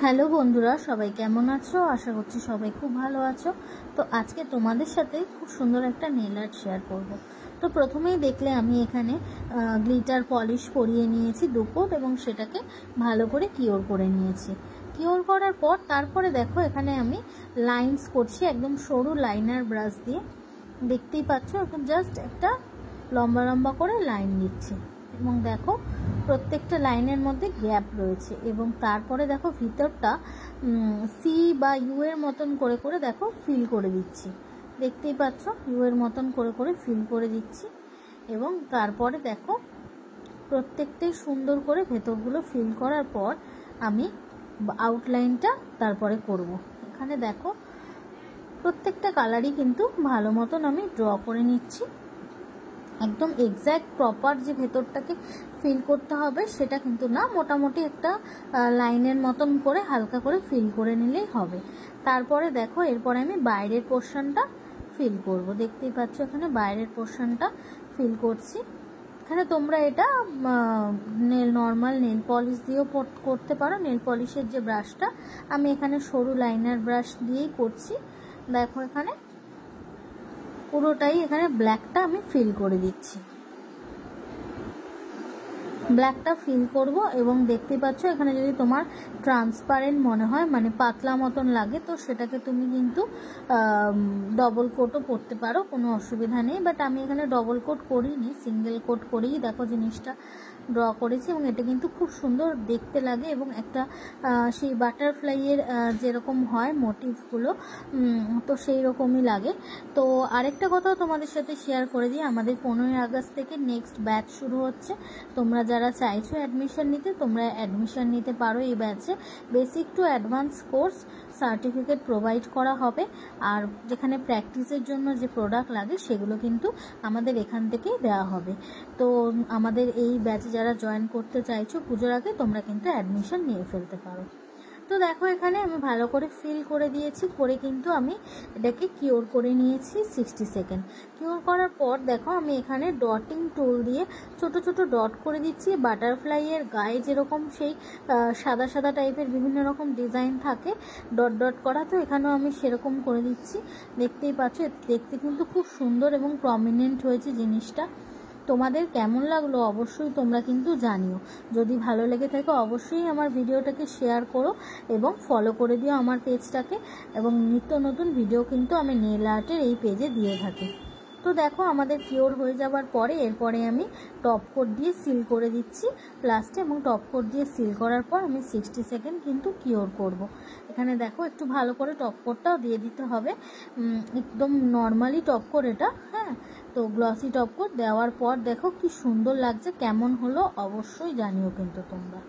Hello বন্ধুরা, সবাই কেমন আছো? আশা করছি সবাই খুব ভালো আছো। তো আজকে তোমাদের সাথে খুব সুন্দর একটা নেল আর্ট শেয়ার করব। তো প্রথমেই দেখলে আমি এখানে গ্লিটার পলিশ পরিয়ে নিয়েছি 2 কোট এবং সেটাকে ভালো করে কিওর করে নিয়েছি। কিওর করার পর তারপরে দেখো এখানে আমি লাইন্স করছি একদম সরু লাইনার ব্রাশ দিয়ে। দেখতেই পাচ্ছ এখন জাস্ট একটা লম্বা লম্বা করে লাইন দিচ্ছি এবং দেখো প্রত্যেকটা লাইনের মধ্যে গ্যাপ রয়েছে এবং তারপরে দেখো ভিতরটা সি বা ইউ এর মতন করে করে দেখো ফিল করে দিচ্ছি। দেখতেই পাচ্ছ ইউ এর মতন করে করে ফিল করে দিচ্ছি এবং তারপরে দেখো প্রত্যেকটাই সুন্দর করে ভেতরগুলো ফিল করার পর আমি আউটলাইনটা তারপরে করব। এখানে দেখো প্রত্যেকটা কালারই কিন্তু ভালো মতন আমি ড্র করে নিচ্ছি। একদম এক্স্যাক্ট প্রপার যে ভেতরটাকে ফিল করতে হবে সেটা কিন্তু না, মোটামুটি একটা লাইনের মতন করে হালকা করে ফিল করে নিলেই হবে। তারপরে দেখো এরপরে আমি বাইরের পোর্শনটা ফিল করব। দেখতেই পাচ্ছ এখানে বাইরের পোর্শনটা ফিল করছি। এখানে তোমরা এটা নর্মাল নেল পলিশ দিয়েও করতে পারো। নেল পলিশের যে ব্রাশটা আমি এখানে সরু লাইনার ব্রাশ দিয়েই করছি। দেখো এখানে পুরোটাই এখানে ব্ল্যাকটা আমি ফিল করে দিচ্ছি। ব্ল্যাকটা ফিল করব এবং দেখতে পাচ্ছ এখানে যদি তোমার ট্রান্সপারেন্ট মনে হয় মানে পাতলা মতন লাগে তো সেটাকে তুমি কিন্তু ডবল কোটও করতে পারো, কোনো অসুবিধা নেই। বাট আমি এখানে ডবল কোট করিনি, সিঙ্গেল কোট করেই দেখো জিনিসটা ড্র করেছি এবং এটা কিন্তু খুব সুন্দর দেখতে লাগে এবং একটা সেই বাটারফ্লাইয়ের যেরকম হয় মোটিভগুলো তো সেই রকমই লাগে। তো আরেকটা কথাও তোমাদের সাথে শেয়ার করে দিই, আমাদের 15ই আগস্ট থেকে নেক্সট ব্যাচ শুরু হচ্ছে। তোমরা যারা চাইছো অ্যাডমিশন নিতে তোমরা অ্যাডমিশন নিতে পারো এই ব্যাচে। Basic to advance course certificate provide করা হবে আর যেখানে প্র্যাকটিসের জন্য যে প্রোডাক্ট লাগে সেগুলো কিন্তু আমাদের এখান থেকেই দেওয়া হবে। তো আমাদের এই ব্যাচে যারা জয়েন করতে চাইছো পুজোর আগে তোমরা কিন্তু অ্যাডমিশন নিয়ে ফেলতে পারো। তো দেখো এখানে আমি ভালো করে ফিল করে দিয়েছি, করে কিন্তু আমি এটাকে কিওর করে নিয়েছি 60 সেকেন্ড। কিওর করার পর দেখো আমি এখানে ডটিং টুল দিয়ে ছোট ছোট ডট করে দিচ্ছি। বাটারফ্লাইয়ের গায়ে যেরকম সেই সাদা সাদা টাইপের বিভিন্ন রকম ডিজাইন থাকে ডট ডট করা, তো এখানেও আমি সেরকম করে দিচ্ছি। দেখতেই পাচ্ছ দেখতে কিন্তু খুব সুন্দর এবং প্রমিনেন্ট হয়েছে জিনিসটা। তোমাদের কেমন লাগলো অবশ্যই তোমরা কিন্তু জানিও। যদি ভালো লেগে থাকে অবশ্যই আমার ভিডিওটাকে শেয়ার করো এবং ফলো করে দিও আমার পেজটাকে। এবং নিত্য নতুন ভিডিও কিন্তু আমি নেল আর্টের এই পেজে দিয়ে থাকি। তো দেখো আমাদের কিওর হয়ে যাওয়ার পরে এরপরে আমি টপ কোট দিয়ে সিল করে দিচ্ছি লাস্টে এবং টপ কোট দিয়ে সিল করার পর আমি 60 সেকেন্ড কিন্তু কিওর করব। এখানে দেখো একটু ভালো করে টপ কোটটাও দিয়ে দিতে হবে, একদম নর্মালি টপ কোট এটা। হ্যাঁ, তো গ্লসি টপ কোট দেওয়ার পর দেখো কি সুন্দর লাগছে, কেমন হলো অবশ্যই জানিও কিন্তু তোমরা।